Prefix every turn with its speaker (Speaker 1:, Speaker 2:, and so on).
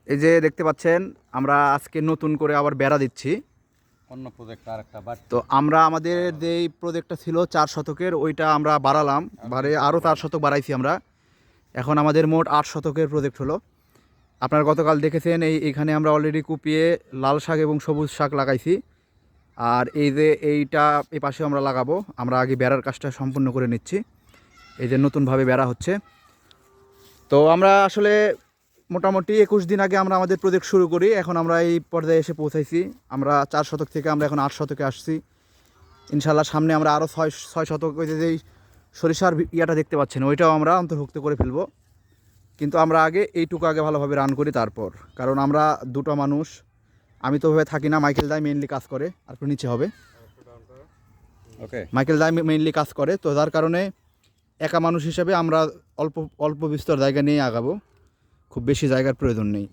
Speaker 1: এই যে দেখতে পাচ্ছেন আমরা আজকে নতুন করে আবার বেড়া দিচ্ছি।
Speaker 2: অন্য প্রজেক্ট আর একটা বাট
Speaker 1: তো আমরা আমাদের যেই প্রজেক্টটা ছিল 4 শতকের ওইটা আমরা বাড়ালাম, আরও 4 শতক বাড়াইছি আমরা। এখন আমাদের মোট 8 শতকের প্রজেক্ট হলো। আপনারা গতকাল দেখেছেন এইখানে আমরা অলরেডি কুপিয়ে লাল শাক এবং সবুজ শাক লাগাইছি। আর এই যে এইটা এই পাশে আমরা লাগাবো। আমরা আগে বেড়ার কাজটা সম্পূর্ণ করে নিচ্ছি। এই যে নতুনভাবে বেড়া হচ্ছে। তো আমরা আসলে মোটামুটি 21 দিন আগে আমরা আমাদের প্রজেক্ট শুরু করি। এখন আমরা এই পর্যায়ে এসে পৌঁছাইছি। আমরা 4 শতক থেকে আমরা এখন 8 শতকে আসছি। ইনশাল্লাহ সামনে আমরা আরও ছয় শতক, ওই যেই সরিষার ইয়াটা দেখতে পাচ্ছেন ওইটাও আমরা অন্তর্ভুক্ত করে ফেলবো। কিন্তু আমরা আগে এইটুকু আগে ভালোভাবে রান করি তারপর, কারণ আমরা দুটো মানুষ, আমি তো ওভাবে থাকি না, মাইকেল দাই মেইনলি কাজ করে। আর একটু নিচে হবে,
Speaker 2: ওকে।
Speaker 1: মাইকেল দাই মেইনলি কাজ করে। তো যার কারণে একা মানুষ হিসেবে আমরা অল্প অল্প বিস্তর জায়গা নিয়ে আগাবো, খুব বেশি জায়গার প্রয়োজন নেই।